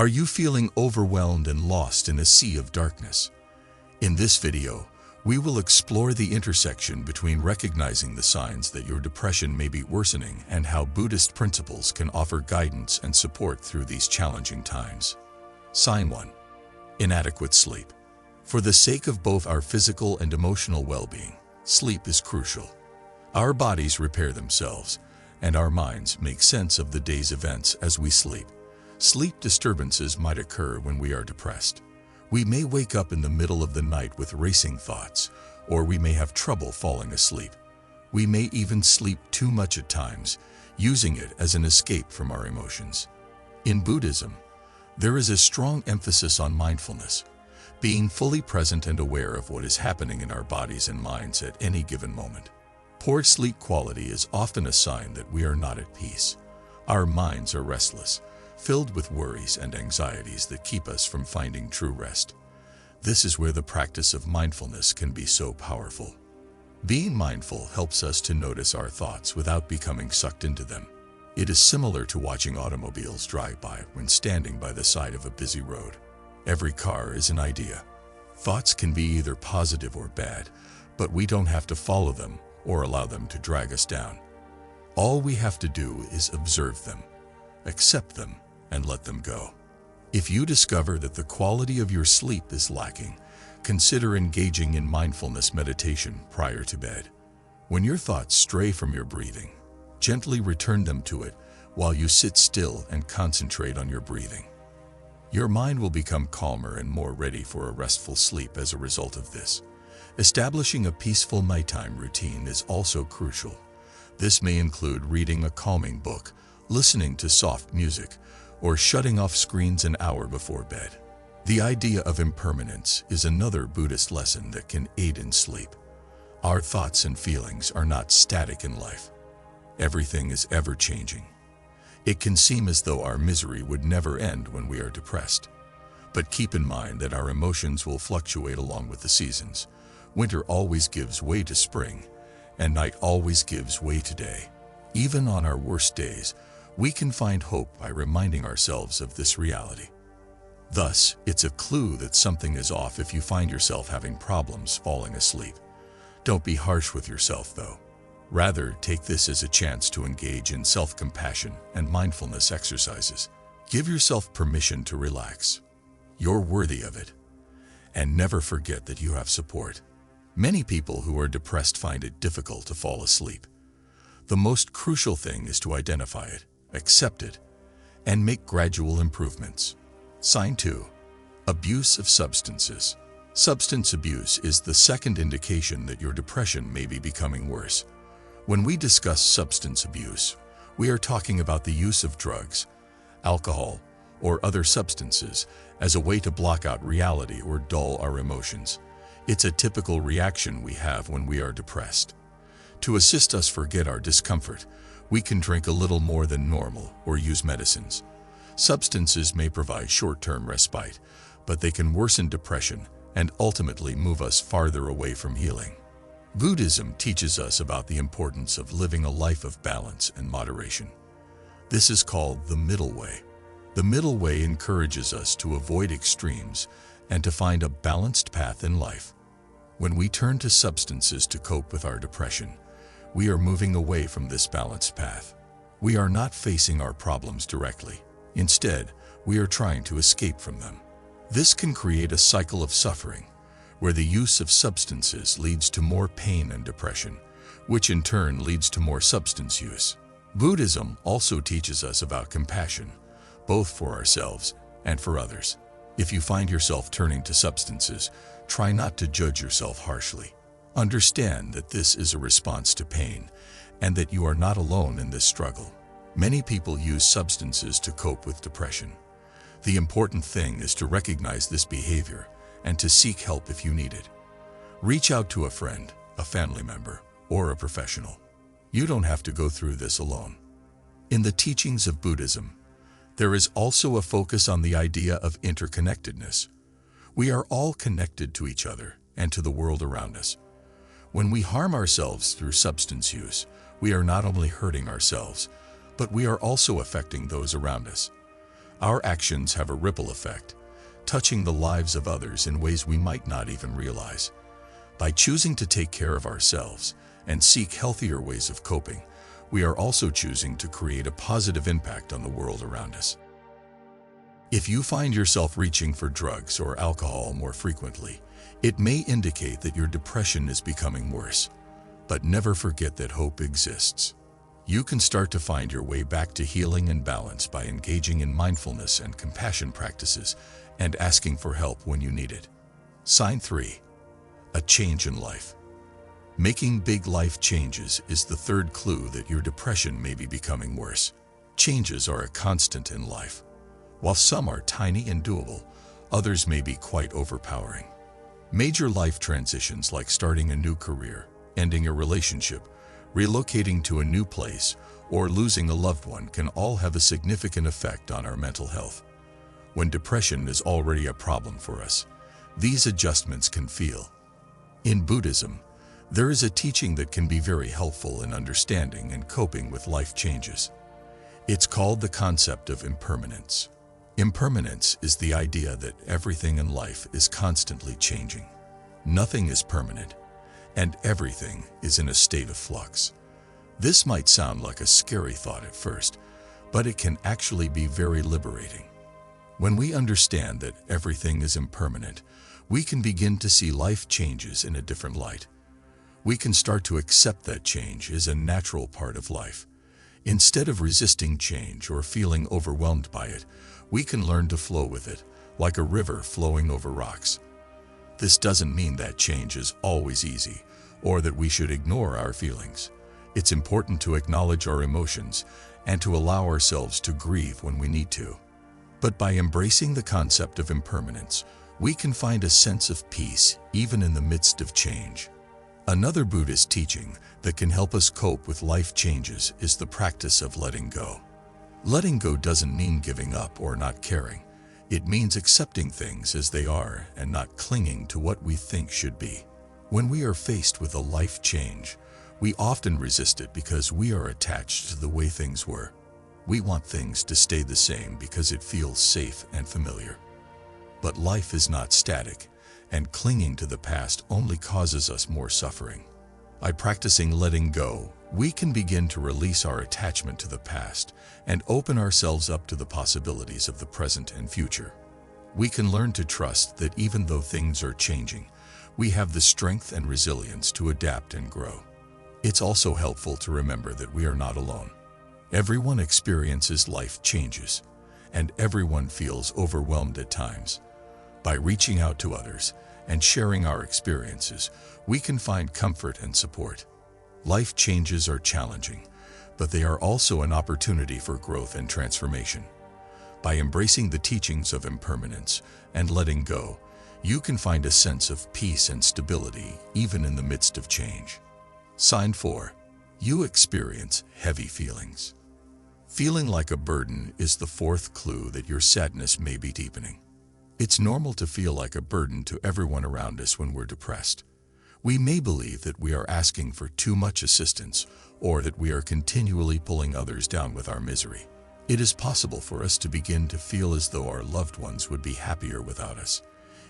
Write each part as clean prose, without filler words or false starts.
Are you feeling overwhelmed and lost in a sea of darkness? In this video, we will explore the intersection between recognizing the signs that your depression may be worsening and how Buddhist principles can offer guidance and support through these challenging times. Sign 1. Inadequate sleep. For the sake of both our physical and emotional well-being, sleep is crucial. Our bodies repair themselves, and our minds make sense of the day's events as we sleep. Sleep disturbances might occur when we are depressed. We may wake up in the middle of the night with racing thoughts, or we may have trouble falling asleep. We may even sleep too much at times, using it as an escape from our emotions. In Buddhism, there is a strong emphasis on mindfulness, being fully present and aware of what is happening in our bodies and minds at any given moment. Poor sleep quality is often a sign that we are not at peace. Our minds are restless, filled with worries and anxieties that keep us from finding true rest. This is where the practice of mindfulness can be so powerful. Being mindful helps us to notice our thoughts without becoming sucked into them. It is similar to watching automobiles drive by when standing by the side of a busy road. Every car is an idea. Thoughts can be either positive or bad, but we don't have to follow them or allow them to drag us down. All we have to do is observe them, accept them, and let them go. If you discover that the quality of your sleep is lacking, consider engaging in mindfulness meditation prior to bed. When your thoughts stray from your breathing, gently return them to it while you sit still and concentrate on your breathing. Your mind will become calmer and more ready for a restful sleep as a result of this. Establishing a peaceful nighttime routine is also crucial. This may include reading a calming book, listening to soft music, or shutting off screens an hour before bed. The idea of impermanence is another Buddhist lesson that can aid in sleep. Our thoughts and feelings are not static in life. Everything is ever-changing. It can seem as though our misery would never end when we are depressed. But keep in mind that our emotions will fluctuate along with the seasons. Winter always gives way to spring, and night always gives way to day. Even on our worst days, we can find hope by reminding ourselves of this reality. Thus, it's a clue that something is off if you find yourself having problems falling asleep. Don't be harsh with yourself, though. Rather, take this as a chance to engage in self-compassion and mindfulness exercises. Give yourself permission to relax. You're worthy of it. And never forget that you have support. Many people who are depressed find it difficult to fall asleep. The most crucial thing is to identify it, accept it, and make gradual improvements. Sign 2. Abuse of substances. Substance abuse is the second indication that your depression may be becoming worse. When we discuss substance abuse, we are talking about the use of drugs, alcohol, or other substances as a way to block out reality or dull our emotions. It's a typical reaction we have when we are depressed. To assist us forget our discomfort, we can drink a little more than normal or use medicines. Substances may provide short-term respite, but they can worsen depression and ultimately move us farther away from healing. Buddhism teaches us about the importance of living a life of balance and moderation. This is called the middle way. The middle way encourages us to avoid extremes and to find a balanced path in life. When we turn to substances to cope with our depression, we are moving away from this balanced path. We are not facing our problems directly. Instead, we are trying to escape from them. This can create a cycle of suffering, where the use of substances leads to more pain and depression, which in turn leads to more substance use. Buddhism also teaches us about compassion, both for ourselves and for others. If you find yourself turning to substances, try not to judge yourself harshly. Understand that this is a response to pain and that you are not alone in this struggle. Many people use substances to cope with depression. The important thing is to recognize this behavior and to seek help if you need it. Reach out to a friend, a family member, or a professional. You don't have to go through this alone. In the teachings of Buddhism, there is also a focus on the idea of interconnectedness. We are all connected to each other and to the world around us. When we harm ourselves through substance use, we are not only hurting ourselves, but we are also affecting those around us. Our actions have a ripple effect, touching the lives of others in ways we might not even realize. By choosing to take care of ourselves and seek healthier ways of coping, we are also choosing to create a positive impact on the world around us. If you find yourself reaching for drugs or alcohol more frequently, it may indicate that your depression is becoming worse. But never forget that hope exists. You can start to find your way back to healing and balance by engaging in mindfulness and compassion practices and asking for help when you need it. Sign 3. A change in life. Making big life changes is the third clue that your depression may be becoming worse. Changes are a constant in life. While some are tiny and doable, others may be quite overpowering. Major life transitions like starting a new career, ending a relationship, relocating to a new place, or losing a loved one can all have a significant effect on our mental health. When depression is already a problem for us, these adjustments can feel. In Buddhism, there is a teaching that can be very helpful in understanding and coping with life changes. It's called the concept of impermanence. Impermanence is the idea that everything in life is constantly changing. Nothing is permanent, and everything is in a state of flux. This might sound like a scary thought at first, but it can actually be very liberating. When we understand that everything is impermanent, we can begin to see life changes in a different light. We can start to accept that change as a natural part of life. Instead of resisting change or feeling overwhelmed by it, we can learn to flow with it, like a river flowing over rocks. This doesn't mean that change is always easy, or that we should ignore our feelings. It's important to acknowledge our emotions and to allow ourselves to grieve when we need to. But by embracing the concept of impermanence, we can find a sense of peace even in the midst of change. Another Buddhist teaching that can help us cope with life changes is the practice of letting go. Letting go doesn't mean giving up or not caring. It means accepting things as they are and not clinging to what we think should be. When we are faced with a life change, we often resist it because we are attached to the way things were. We want things to stay the same because it feels safe and familiar. But life is not static, and clinging to the past only causes us more suffering. By practicing letting go, we can begin to release our attachment to the past and open ourselves up to the possibilities of the present and future. We can learn to trust that even though things are changing, we have the strength and resilience to adapt and grow. It's also helpful to remember that we are not alone. Everyone experiences life changes, and everyone feels overwhelmed at times. By reaching out to others and sharing our experiences, we can find comfort and support. Life changes are challenging, but they are also an opportunity for growth and transformation. By embracing the teachings of impermanence and letting go, you can find a sense of peace and stability even in the midst of change. Sign 4. You experience heavy feelings. Feeling like a burden is the fourth clue that your sadness may be deepening. It's normal to feel like a burden to everyone around us when we're depressed. We may believe that we are asking for too much assistance or that we are continually pulling others down with our misery. It is possible for us to begin to feel as though our loved ones would be happier without us.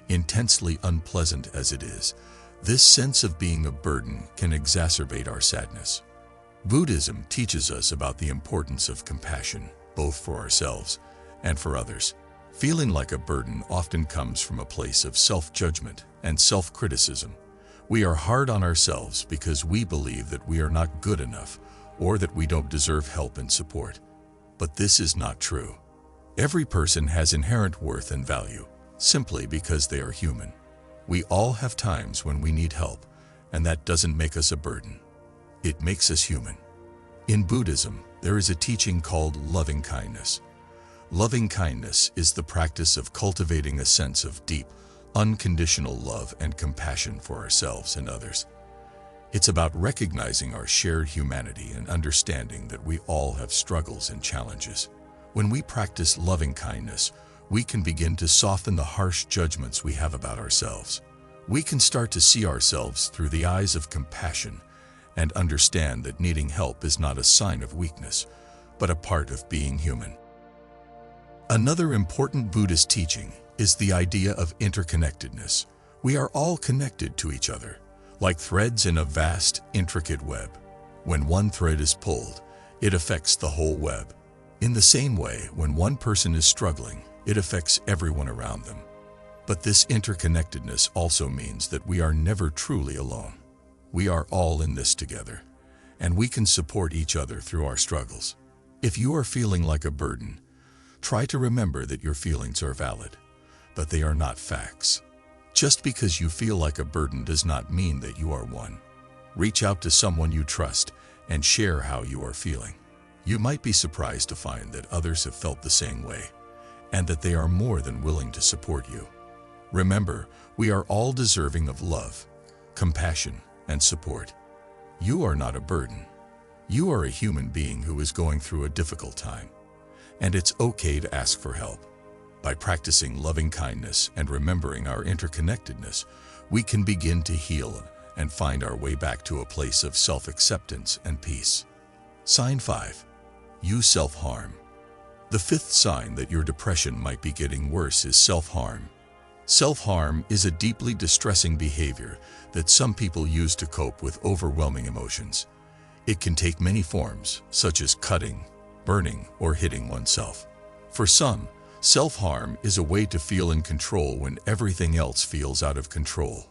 Intensely unpleasant as it is, this sense of being a burden can exacerbate our sadness. Buddhism teaches us about the importance of compassion, both for ourselves and for others. Feeling like a burden often comes from a place of self-judgment and self-criticism. We are hard on ourselves because we believe that we are not good enough or that we don't deserve help and support. But this is not true. Every person has inherent worth and value, simply because they are human. We all have times when we need help, and that doesn't make us a burden. It makes us human. In Buddhism, there is a teaching called loving kindness. Loving kindness is the practice of cultivating a sense of deep, unconditional love and compassion for ourselves and others. It's about recognizing our shared humanity and understanding that we all have struggles and challenges. When we practice loving kindness, we can begin to soften the harsh judgments we have about ourselves. We can start to see ourselves through the eyes of compassion and understand that needing help is not a sign of weakness, but a part of being human. Another important Buddhist teaching is the idea of interconnectedness. We are all connected to each other, like threads in a vast, intricate web. When one thread is pulled, it affects the whole web. In the same way, when one person is struggling, it affects everyone around them. But this interconnectedness also means that we are never truly alone. We are all in this together, and we can support each other through our struggles. If you are feeling like a burden, try to remember that your feelings are valid, but they are not facts. Just because you feel like a burden does not mean that you are one. Reach out to someone you trust and share how you are feeling. You might be surprised to find that others have felt the same way, and that they are more than willing to support you. Remember, we are all deserving of love, compassion, and support. You are not a burden. You are a human being who is going through a difficult time, and it's okay to ask for help. By practicing loving kindness and remembering our interconnectedness, we can begin to heal and find our way back to a place of self-acceptance and peace. Sign 5. You self-harm. The fifth sign that your depression might be getting worse is self-harm. Self-harm is a deeply distressing behavior that some people use to cope with overwhelming emotions. It can take many forms, such as cutting, burning, or hitting oneself. For some, self-harm is a way to feel in control when everything else feels out of control.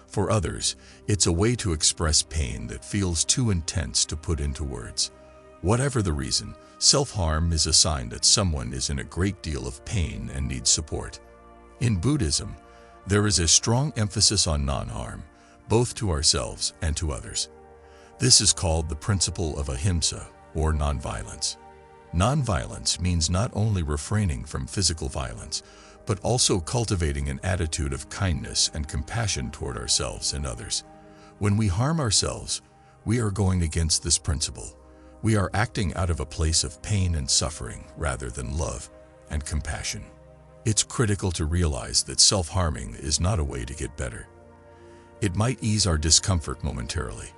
For others, it's a way to express pain that feels too intense to put into words. Whatever the reason, self-harm is a sign that someone is in a great deal of pain and needs support. In Buddhism, there is a strong emphasis on non-harm, both to ourselves and to others. This is called the principle of ahimsa, or nonviolence. Nonviolence means not only refraining from physical violence, but also cultivating an attitude of kindness and compassion toward ourselves and others. When we harm ourselves, we are going against this principle. We are acting out of a place of pain and suffering rather than love and compassion. It's critical to realize that self-harming is not a way to get better. It might ease our discomfort momentarily,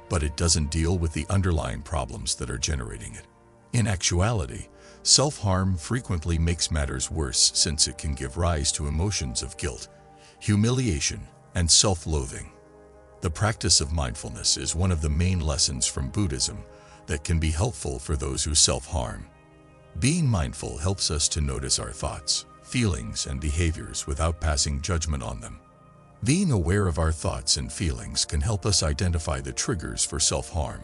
but it doesn't deal with the underlying problems that are generating it. In actuality, self-harm frequently makes matters worse since it can give rise to emotions of guilt, humiliation, and self-loathing. The practice of mindfulness is one of the main lessons from Buddhism that can be helpful for those who self-harm. Being mindful helps us to notice our thoughts, feelings, and behaviors without passing judgment on them. Being aware of our thoughts and feelings can help us identify the triggers for self-harm.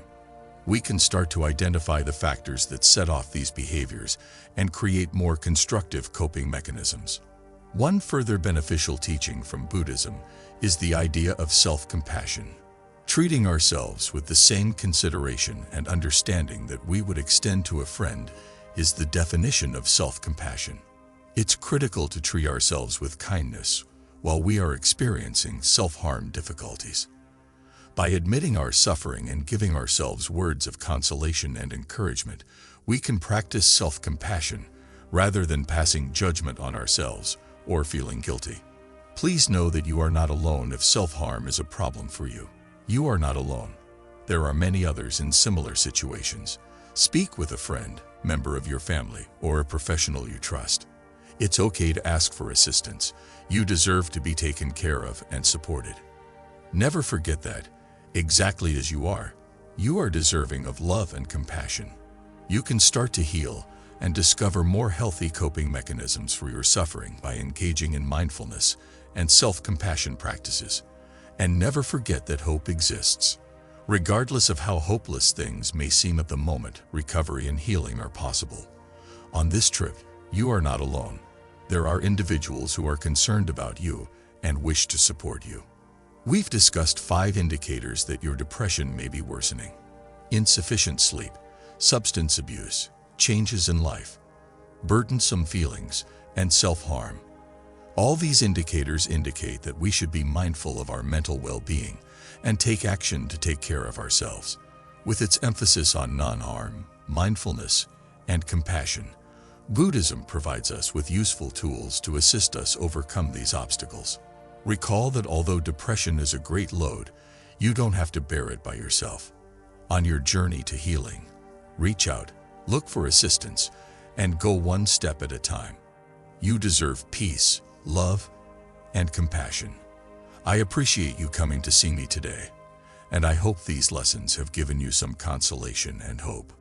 We can start to identify the factors that set off these behaviors and create more constructive coping mechanisms. One further beneficial teaching from Buddhism is the idea of self-compassion. Treating ourselves with the same consideration and understanding that we would extend to a friend is the definition of self-compassion. It's critical to treat ourselves with kindness while we are experiencing self-harm difficulties. By admitting our suffering and giving ourselves words of consolation and encouragement, we can practice self-compassion rather than passing judgment on ourselves or feeling guilty. Please know that you are not alone if self-harm is a problem for you. You are not alone. There are many others in similar situations. Speak with a friend, member of your family, or a professional you trust. It's okay to ask for assistance. You deserve to be taken care of and supported. Never forget that, exactly as you are deserving of love and compassion. You can start to heal and discover more healthy coping mechanisms for your suffering by engaging in mindfulness and self-compassion practices. And never forget that hope exists. Regardless of how hopeless things may seem at the moment, recovery and healing are possible. On this trip, you are not alone. There are individuals who are concerned about you and wish to support you. We've discussed 5 indicators that your depression may be worsening: insufficient sleep, substance abuse, changes in life, burdensome feelings, and self-harm. All these indicators indicate that we should be mindful of our mental well-being and take action to take care of ourselves. With its emphasis on non-harm, mindfulness, and compassion, Buddhism provides us with useful tools to assist us overcome these obstacles. Recall that although depression is a great load, you don't have to bear it by yourself. On your journey to healing, reach out, look for assistance, and go one step at a time. You deserve peace, love, and compassion. I appreciate you coming to see me today, and I hope these lessons have given you some consolation and hope.